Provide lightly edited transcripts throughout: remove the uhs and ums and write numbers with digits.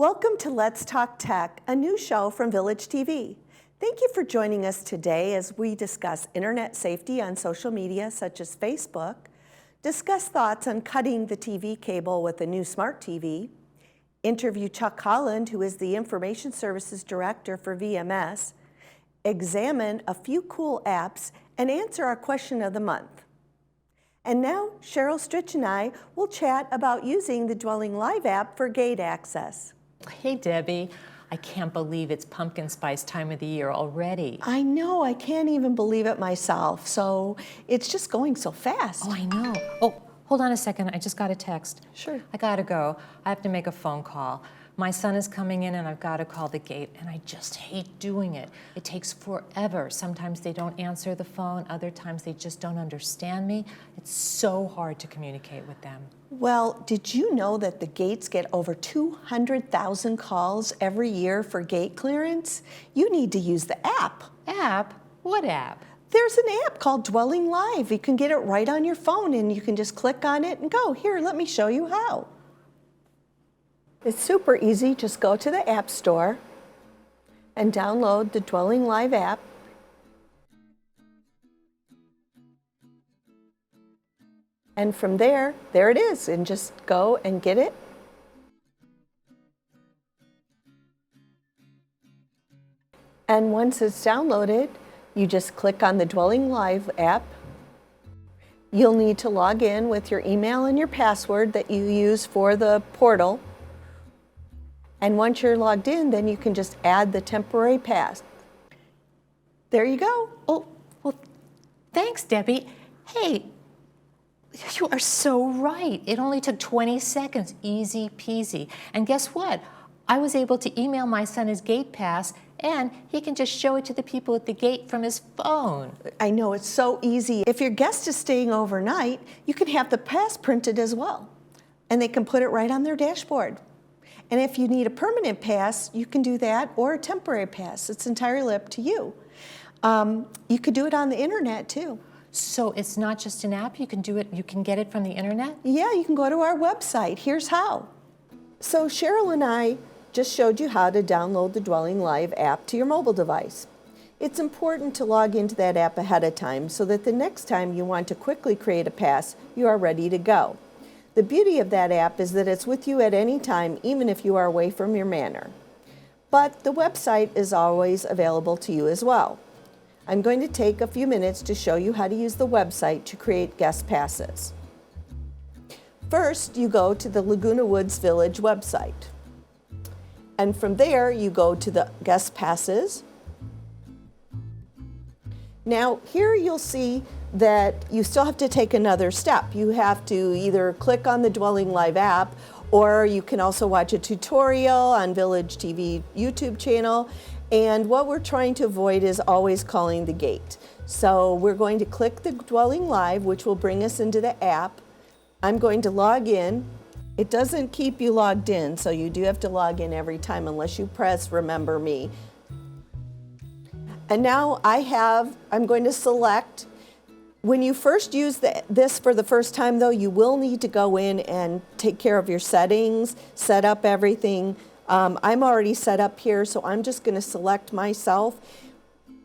Welcome to Let's Talk Tech, a new show from Village TV. Thank you for joining us today as we discuss internet safety on social media such as Facebook, discuss thoughts on cutting the TV cable with a new smart TV, interview Chuck Holland, who is the Information Services Director for VMS, examine a few cool apps, and answer our question of the month. And now, Cheryl Stritch and I will chat about using the Dwelling Live app for gate access. Hey, Debbie. I can't believe it's pumpkin spice time of the year already. I know, I can't even believe it myself. So it's just going so fast. Oh, I know. Oh, hold on a second. I just got a text. Sure. I gotta go. I have to make a phone call. My son is coming in and I've got to call the gate, and I just hate doing it. It takes forever. Sometimes they don't answer the phone. Other times they just don't understand me. It's so hard to communicate with them. Well, did you know that the gates get over 200,000 calls every year for gate clearance? You need to use the app. App? What app? There's an app called Dwelling Live. You can get it right on your phone and you can just click on it and go, here, let me show you how. It's super easy. Just go to the App Store and download the Dwelling Live app. And from there it is, and just go and get it. And once it's downloaded, you just click on the Dwelling Live app. You'll need to log in with your email and your password that you use for the portal. And once you're logged in, then you can just add the temporary pass. There you go. Oh, well, thanks, Debbie. Hey, you are so right. It only took 20 seconds, easy peasy. And guess what? I was able to email my son his gate pass, and he can just show it to the people at the gate from his phone. I know, it's so easy. If your guest is staying overnight, you can have the pass printed as well, and they can put it right on their dashboard. And if you need a permanent pass, you can do that, or a temporary pass. It's entirely up to you. You could do it on the internet too. So it's not just an app, you can do it, you can get it from the internet? Yeah, you can go to our website. Here's how. So Cheryl and I just showed you how to download the Dwelling Live app to your mobile device. It's important to log into that app ahead of time so that the next time you want to quickly create a pass, you are ready to go. The beauty of that app is that it's with you at any time, even if you are away from your manor. But the website is always available to you as well. I'm going to take a few minutes to show you how to use the website to create guest passes. First, you go to the Laguna Woods Village website. And from there, you go to the guest passes. Now, here you'll see that you still have to take another step. You have to either click on the Dwelling Live app, or you can also watch a tutorial on Village TV YouTube channel. And what we're trying to avoid is always calling the gate. So we're going to click the Dwelling Live, which will bring us into the app. I'm going to log in. It doesn't keep you logged in, so you do have to log in every time unless you press Remember Me. And now I'm going to select. When you first use this for the first time though, you will need to go in and take care of your settings, set up everything. I'm already set up here, so I'm just going to select myself.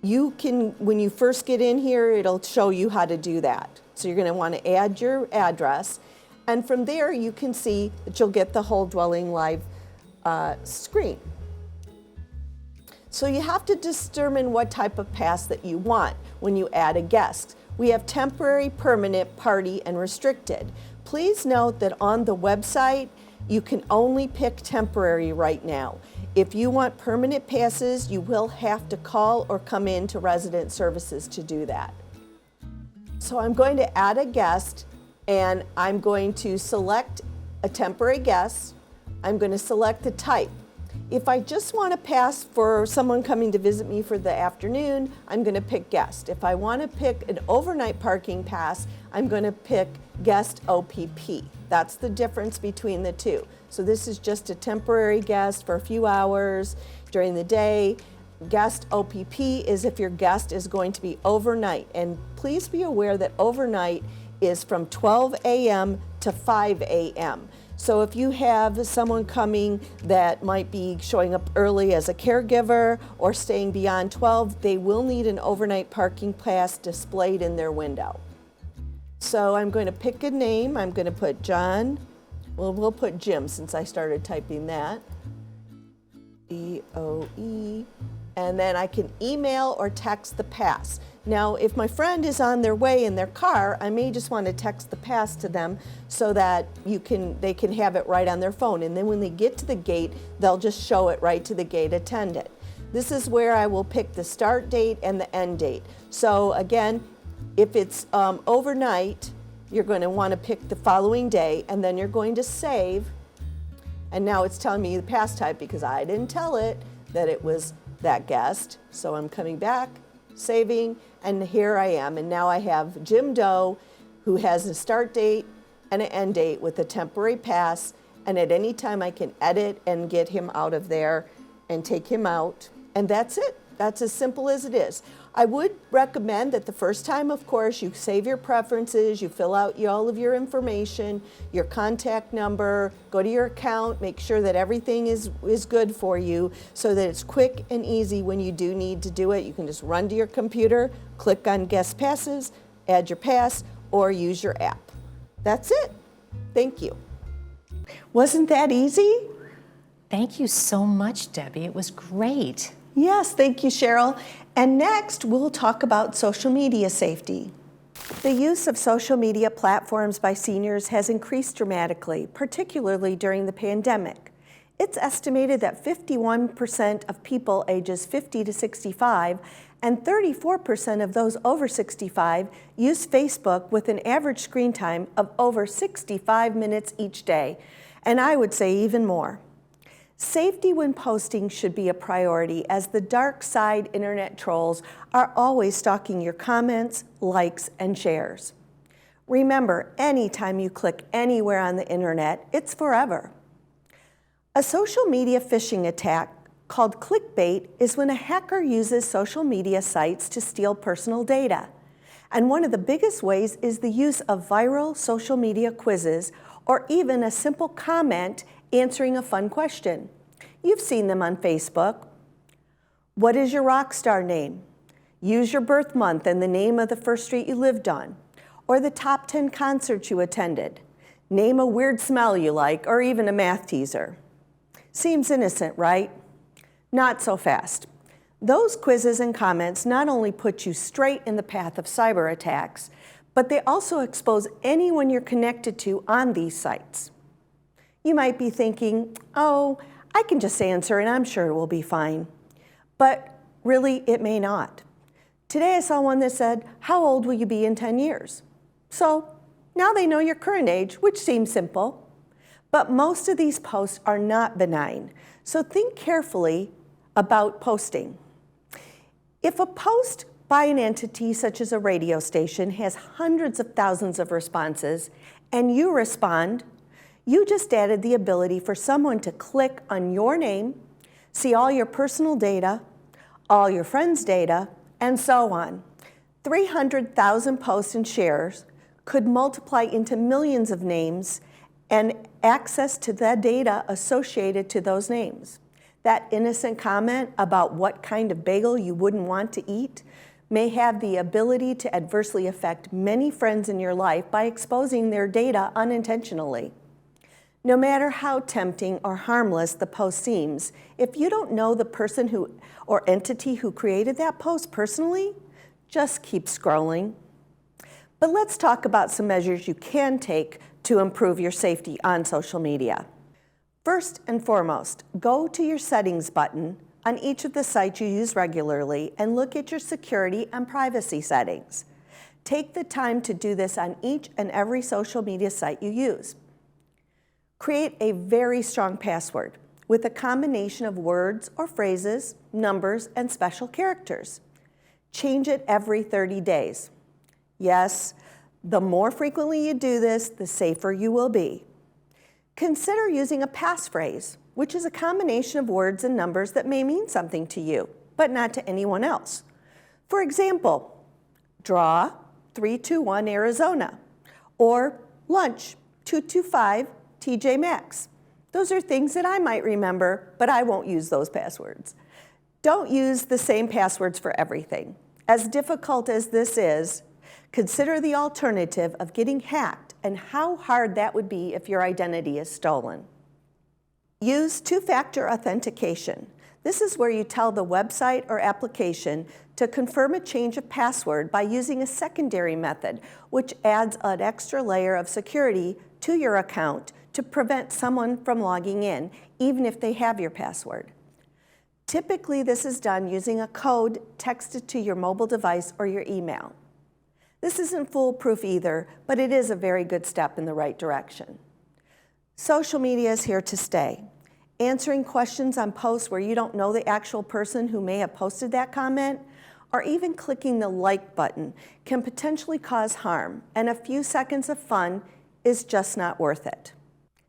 You can, when you first get in here, it'll show you how to do that. So you're going to want to add your address, and from there you can see that you'll get the whole Dwelling Live screen. So you have to determine what type of pass that you want when you add a guest. We have temporary, permanent, party, and restricted. Please note that on the website, you can only pick temporary right now. If you want permanent passes, you will have to call or come in to resident services to do that. So I'm going to add a guest, and I'm going to select a temporary guest. I'm going to select the type. If I just want to pass for someone coming to visit me for the afternoon, I'm going to pick guest. If I want to pick an overnight parking pass, I'm going to pick guest OPP. That's the difference between the two. So this is just a temporary guest for a few hours during the day. Guest OPP is if your guest is going to be overnight. And please be aware that overnight is from 12 a.m. to 5 a.m. So if you have someone coming that might be showing up early as a caregiver or staying beyond 12, they will need an overnight parking pass displayed in their window. So I'm going to pick a name. I'm going to put John. Well, we'll put Jim since I started typing that. E-O-E. And then I can email or text the pass. Now, if my friend is on their way in their car, I may just want to text the pass to them so that they can have it right on their phone. And then when they get to the gate, they'll just show it right to the gate attendant. This is where I will pick the start date and the end date. So again, if it's overnight, you're going to want to pick the following day, and then you're going to save. And now it's telling me the pass type because I didn't tell it that it was that guest. So I'm coming back, saving, and here I am. And now I have Jim Doe, who has a start date and an end date with a temporary pass. And at any time I can edit and get him out of there and take him out. And that's it. That's as simple as it is. I would recommend that the first time, of course, you save your preferences, you fill out all of your information, your contact number, go to your account, make sure that everything is good for you so that it's quick and easy when you do need to do it. You can just run to your computer, click on guest passes, add your pass, or use your app. That's it. Thank you. Wasn't that easy? Thank you so much, Debbie. It was great. Yes, thank you, Cheryl. And next, we'll talk about social media safety. The use of social media platforms by seniors has increased dramatically, particularly during the pandemic. It's estimated that 51% of people ages 50 to 65 and 34% of those over 65 use Facebook with an average screen time of over 65 minutes each day, and I would say even more. Safety when posting should be a priority as the dark side internet trolls are always stalking your comments, likes, and shares. Remember, anytime you click anywhere on the internet, it's forever. A social media phishing attack called clickbait is when a hacker uses social media sites to steal personal data. And one of the biggest ways is the use of viral social media quizzes or even a simple comment answering a fun question. You've seen them on Facebook. What is your rock star name? Use your birth month and the name of the first street you lived on, or the top 10 concerts you attended. Name a weird smell you like, or even a math teaser. Seems innocent, right? Not so fast. Those quizzes and comments not only put you straight in the path of cyber attacks, but they also expose anyone you're connected to on these sites. You might be thinking, oh, I can just answer and I'm sure it will be fine. But really, it may not. Today I saw one that said, how old will you be in 10 years? So now they know your current age, which seems simple. But most of these posts are not benign. So think carefully about posting. If a post by an entity such as a radio station has hundreds of thousands of responses and you respond, you just added the ability for someone to click on your name, see all your personal data, all your friends' data, and so on. 300,000 posts and shares could multiply into millions of names and access to the data associated to those names. That innocent comment about what kind of bagel you wouldn't want to eat may have the ability to adversely affect many friends in your life by exposing their data unintentionally. No matter how tempting or harmless the post seems, if you don't know the person or entity who created that post personally, just keep scrolling. But let's talk about some measures you can take to improve your safety on social media. First and foremost, go to your settings button on each of the sites you use regularly and look at your security and privacy settings. Take the time to do this on each and every social media site you use. Create a very strong password with a combination of words or phrases, numbers, and special characters. Change it every 30 days. Yes, the more frequently you do this, the safer you will be. Consider using a passphrase, which is a combination of words and numbers that may mean something to you, but not to anyone else. For example, draw 321 Arizona, or lunch 225 TJ Maxx. Those are things that I might remember, but I won't use those passwords. Don't use the same passwords for everything. As difficult as this is, consider the alternative of getting hacked and how hard that would be if your identity is stolen. Use two-factor authentication. This is where you tell the website or application to confirm a change of password by using a secondary method, which adds an extra layer of security to your account to prevent someone from logging in, even if they have your password. Typically, this is done using a code texted to your mobile device or your email. This isn't foolproof either, but it is a very good step in the right direction. Social media is here to stay. Answering questions on posts where you don't know the actual person who may have posted that comment, or even clicking the like button can potentially cause harm, and a few seconds of fun is just not worth it.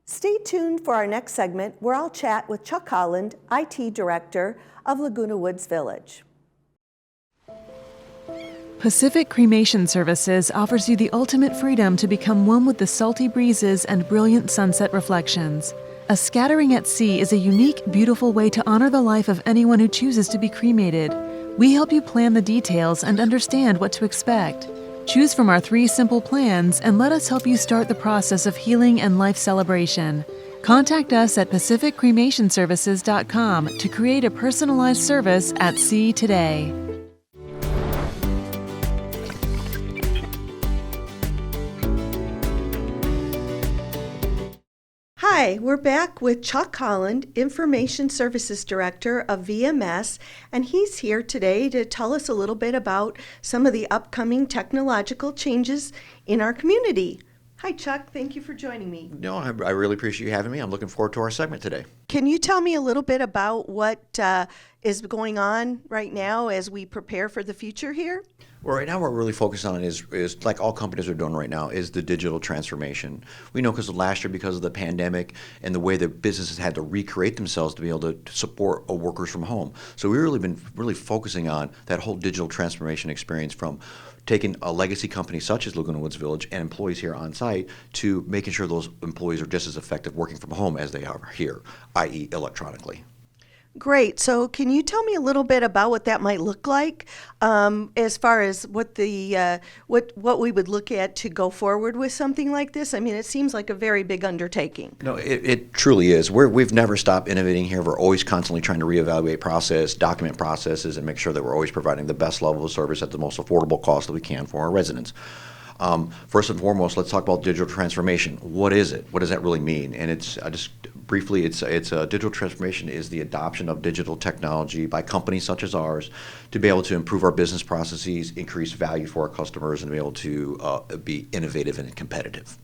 Stay tuned for our next segment where I'll chat with Chuck Holland, IT Director of Laguna Woods Village. Pacific Cremation Services offers you the ultimate freedom to become one with the salty breezes and brilliant sunset reflections. A scattering at sea is a unique, beautiful way to honor the life of anyone who chooses to be cremated. We help you plan the details and understand what to expect. Choose from our 3 simple plans and let us help you start the process of healing and life celebration. Contact us at pacificcremationservices.com to create a personalized service at sea today. Hi, we're back with Chuck Holland, Information Services Director of VMS, and he's here today to tell us a little bit about some of the upcoming technological changes in our community. Hi, Chuck. Thank you for joining me. No, I really appreciate you having me. I'm looking forward to our segment today. Can you tell me a little bit about what is going on right now as we prepare for the future here? Well, right now what we're really focused on is like all companies are doing right now, is the digital transformation. We know because of last year, because of the pandemic and the way that businesses had to recreate themselves to be able to support workers from home. So we've really been focusing on that whole digital transformation experience, from taking a legacy company such as Laguna Woods Village and employees here on site to making sure those employees are just as effective working from home as they are here, i.e. electronically. Great. So can you tell me a little bit about what that might look like, as far as what the what we would look at to go forward with something like this? I mean, it seems like a very big undertaking. No, it truly is. We've never stopped innovating here. We're always constantly trying to reevaluate process, document processes, and make sure that we're always providing the best level of service at the most affordable cost that we can for our residents. First and foremost, let's talk about digital transformation. What is it? What does that really mean? And it's just briefly, it's digital transformation is the adoption of digital technology by companies such as ours to be able to improve our business processes, increase value for our customers, and be able to be innovative and competitive.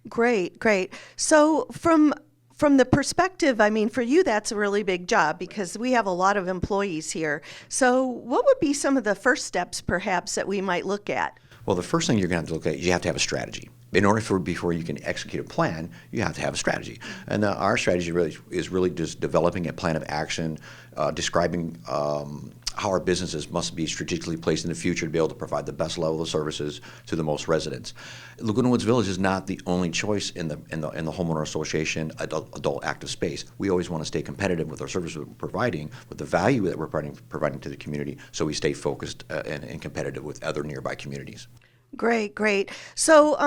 Great, great. So from the perspective, I mean, for you, that's a really big job because we have a lot of employees here. So what would be some of the first steps, perhaps, that we might look at? Well, the first thing you're going to have to look at is you have to have a strategy. In order before you can execute a plan, you have to have a strategy. And our strategy is really just developing a plan of action, describing how our businesses must be strategically placed in the future to be able to provide the best level of services to the most residents. Laguna Woods Village is not the only choice in the homeowner association adult active space. We always want to stay competitive with our services we're providing, with the value that we're providing to the community, so we stay focused and competitive with other nearby communities. Great, great. So,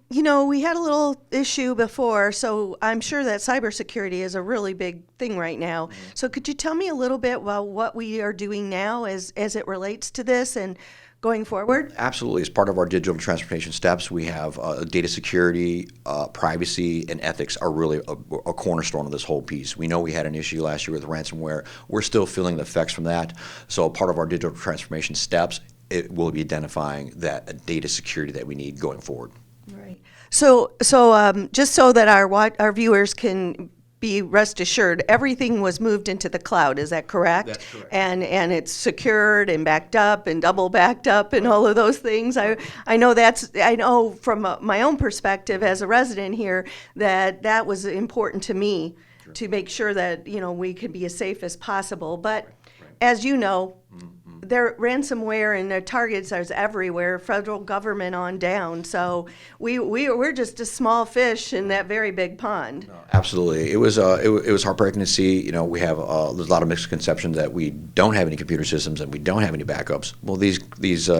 we had a little issue before, so I'm sure that cybersecurity is a really big thing right now. Mm-hmm. So could you tell me a little bit about what we are doing now as it relates to this and going forward? Absolutely. As part of our digital transformation steps, we have data security, privacy, and ethics are really a cornerstone of this whole piece. We know we had an issue last year with ransomware. We're still feeling the effects from that. So part of our digital transformation steps, it will be identifying that data security that we need going forward. Right. So just so that our viewers can be rest assured, everything was moved into the cloud. Is that correct? That's correct. And it's secured and backed up and double backed up and all of those things. I know from my own perspective as a resident here that was important to me. Sure. To make sure that we could be as safe as possible. But as you know. Mm-hmm. their ransomware and their targets are everywhere, federal government on down. So we're just a small fish in that very big pond. Absolutely, it was heartbreaking to see. You know, we have there's a lot of misconceptions that we don't have any computer systems and we don't have any backups. Well, these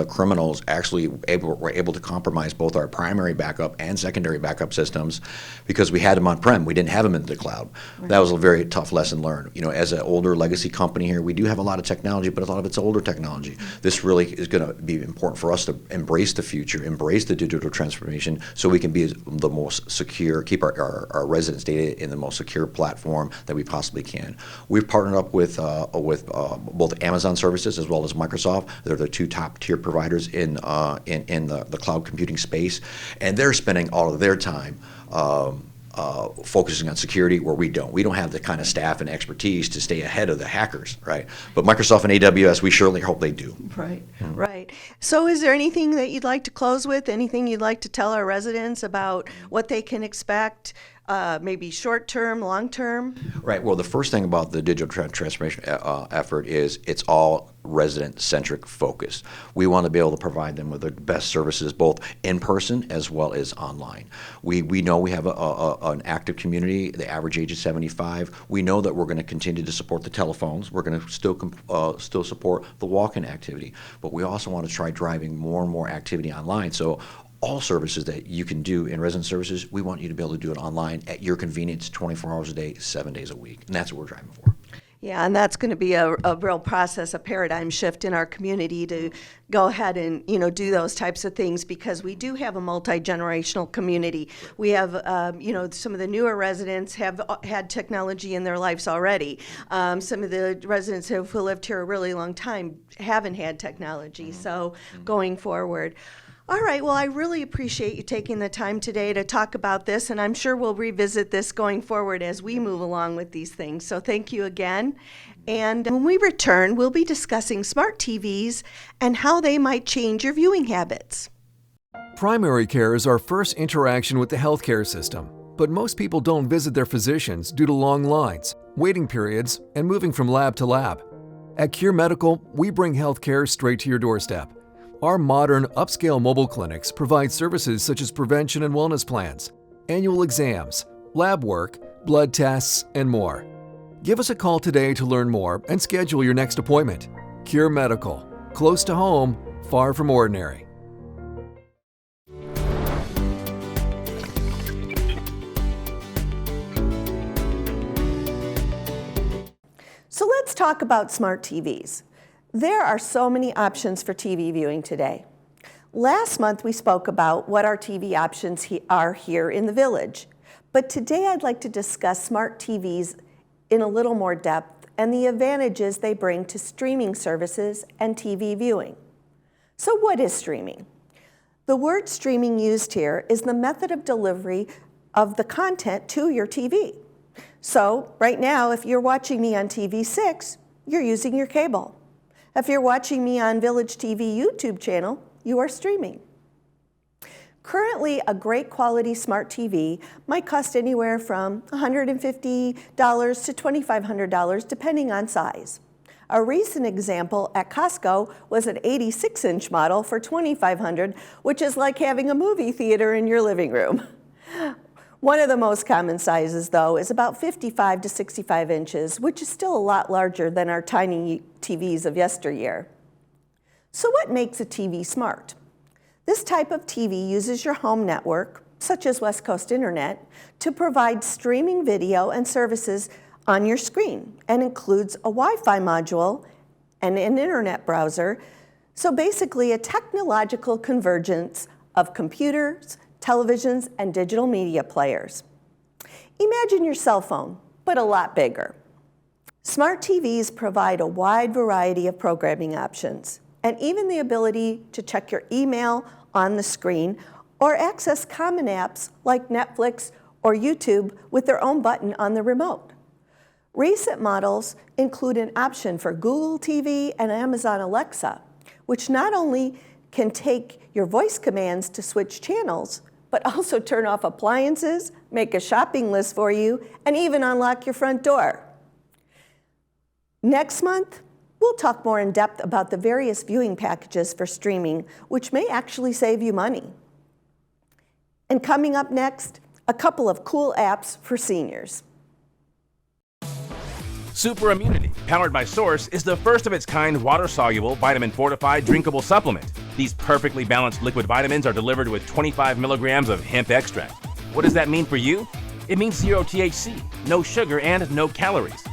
criminals actually were able to compromise both our primary backup and secondary backup systems because we had them on-prem. We didn't have them in the cloud. Right. That was a very tough lesson learned. You know, as an older legacy company here, we do have a lot of technology, but a lot of it's older technology. This really is going to be important for us to embrace the future, embrace the digital transformation, so we can be the most secure, keep our residents' data in the most secure platform that we possibly can. We've partnered up with both Amazon services as well as Microsoft. They're the two top-tier providers in the cloud computing space, and they're spending all of their time focusing on security where we don't. We don't have the kind of staff and expertise to stay ahead of the hackers, right? But Microsoft and AWS, we surely hope they do. Right, right. So is there anything that you'd like to close with? Anything you'd like to tell our residents about what they can expect, maybe short-term, long-term? Right. Well, the first thing about the digital transformation effort is it's all resident-centric focus. We want to be able to provide them with the best services both in person as well as online. We know we have an active community. The average age is 75. We know that we're going to continue to support the telephones. We're going to still support the walk-in activity, but we also want to try driving more and more activity online. So all services that you can do in resident services, we want you to be able to do it online at your convenience 24 hours a day, 7 days a week. And that's what we're driving for. Yeah, and that's going to be a real process, a paradigm shift in our community to go ahead and, do those types of things, because we do have a multi-generational community. We have, some of the newer residents have had technology in their lives already. Some of the residents who lived here a really long time haven't had technology. So going forward. All right, well, I really appreciate you taking the time today to talk about this, and I'm sure we'll revisit this going forward as we move along with these things. So thank you again. And when we return, we'll be discussing smart TVs and how they might change your viewing habits. Primary care is our first interaction with the healthcare system, but most people don't visit their physicians due to long lines, waiting periods, and moving from lab to lab. At Cure Medical, we bring healthcare straight to your doorstep. Our modern, upscale mobile clinics provide services such as prevention and wellness plans, annual exams, lab work, blood tests, and more. Give us a call today to learn more and schedule your next appointment. Cure Medical. Close to home, far from ordinary. So let's talk about smart TVs. There are so many options for TV viewing today. Last month we spoke about what our TV options are here in the village. But today I'd like to discuss smart TVs in a little more depth and the advantages they bring to streaming services and TV viewing. So what is streaming? The word streaming used here is the method of delivery of the content to your TV. So right now, if you're watching me on TV 6, you're using your cable. If you're watching me on Village TV YouTube channel, you are streaming. Currently, a great quality smart TV might cost anywhere from $150 to $2,500 depending on size. A recent example at Costco was an 86-inch model for $2,500, which is like having a movie theater in your living room. One of the most common sizes, though, is about 55 to 65 inches, which is still a lot larger than our tiny TVs of yesteryear. So what makes a TV smart? This type of TV uses your home network, such as West Coast Internet, to provide streaming video and services on your screen, and includes a Wi-Fi module and an internet browser. So basically a technological convergence of computers, televisions, and digital media players. Imagine your cell phone, but a lot bigger. Smart TVs provide a wide variety of programming options, and even the ability to check your email on the screen or access common apps like Netflix or YouTube with their own button on the remote. Recent models include an option for Google TV and Amazon Alexa, which not only can take your voice commands to switch channels, but also turn off appliances, make a shopping list for you, and even unlock your front door. Next month, We'll talk more in depth about the various viewing packages for streaming, which may actually save you money. And coming up next, a couple of cool apps for seniors. Super Immunity, powered by Source, is the first of its kind water-soluble, vitamin-fortified drinkable supplement. These perfectly balanced liquid vitamins are delivered with 25 milligrams of hemp extract. What does that mean for you? It means 0 THC, no sugar, and no calories.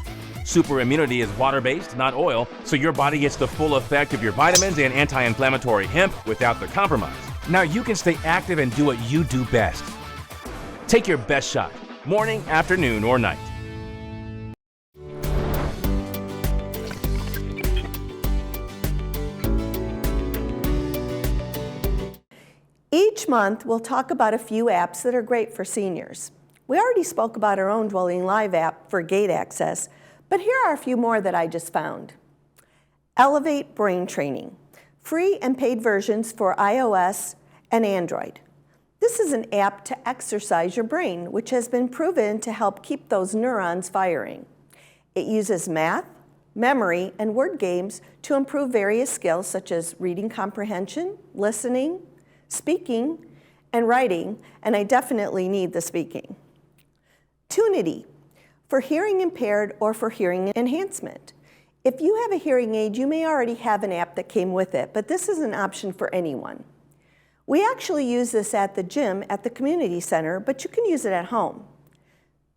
Super Immunity is water-based, not oil, so your body gets the full effect of your vitamins and anti-inflammatory hemp without the compromise. Now you can stay active and do what you do best. Take your best shot, morning, afternoon, or night. Each month, we'll talk about a few apps that are great for seniors. We already spoke about our own Dwelling Live app for gate access, but here are a few more that I just found. Elevate Brain Training, free and paid versions for iOS and Android. This is an app to exercise your brain, which has been proven to help keep those neurons firing. It uses math, memory, and word games to improve various skills such as reading comprehension, listening, speaking, and writing, and I definitely need the speaking. Tunity, for hearing impaired or for hearing enhancement. If you have a hearing aid, you may already have an app that came with it, but this is an option for anyone. We actually use this at the gym at the community center, but you can use it at home.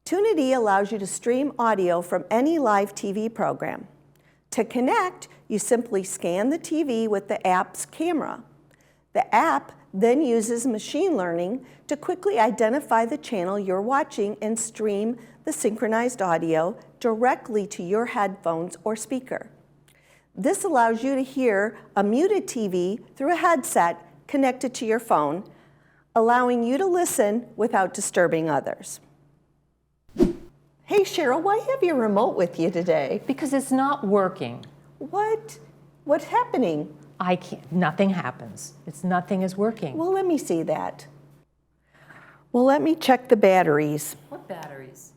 Tunity allows you to stream audio from any live TV program. To connect, you simply scan the TV with the app's camera. The app then uses machine learning to quickly identify the channel you're watching and stream the synchronized audio directly to your headphones or speaker. This allows you to hear a muted TV through a headset connected to your phone, allowing you to listen without disturbing others. Hey Cheryl, why have your remote with you today? Because it's not working. What? What's happening? I can't, nothing happens. Nothing is working. Well, let me see that. Well, let me check the batteries. What batteries?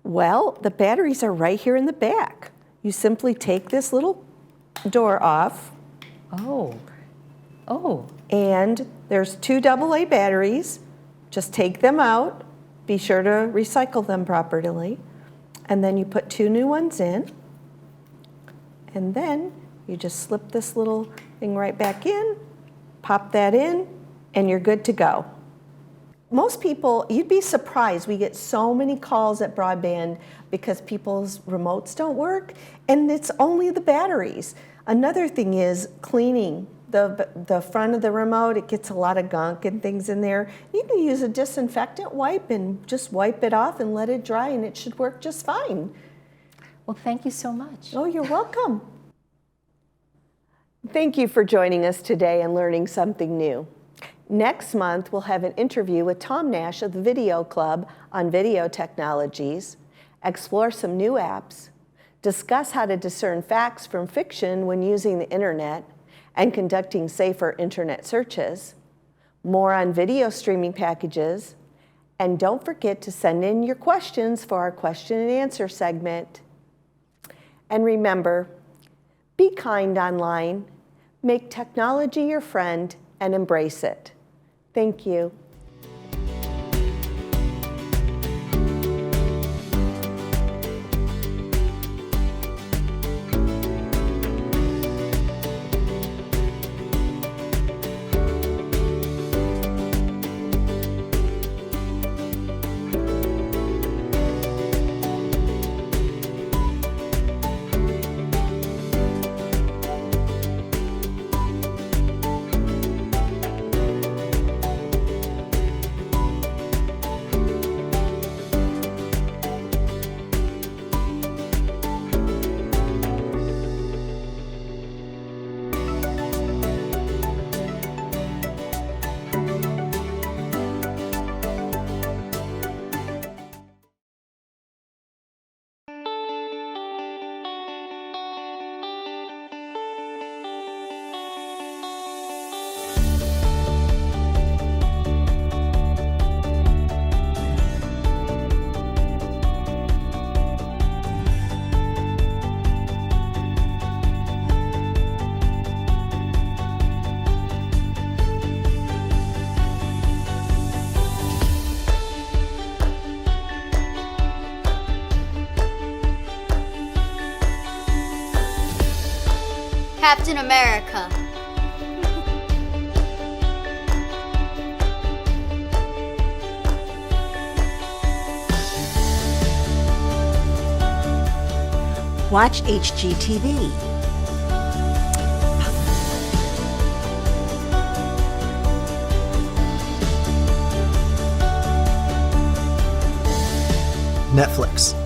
Well, the batteries are right here in the back. You simply take this little door off. Oh. Oh. And there's 2 AA batteries. Just take them out. Be sure to recycle them properly. And then you put 2 new ones in. And then you just slip this little thing right back in, pop that in, and you're good to go. Most people, you'd be surprised, we get so many calls at broadband because people's remotes don't work, and it's only the batteries. Another thing is cleaning the front of the remote. It gets a lot of gunk and things in there. You can use a disinfectant wipe and just wipe it off and let it dry, and it should work just fine. Well, thank you so much. Oh, you're welcome. Thank you for joining us today and learning something new. Next month, we'll have an interview with Tom Nash of the Video Club on video technologies, explore some new apps, discuss how to discern facts from fiction when using the internet and conducting safer internet searches, more on video streaming packages, and don't forget to send in your questions for our question and answer segment. And remember, be kind online, make technology your friend, and embrace it. Thank you. Captain America. Watch HGTV. Netflix.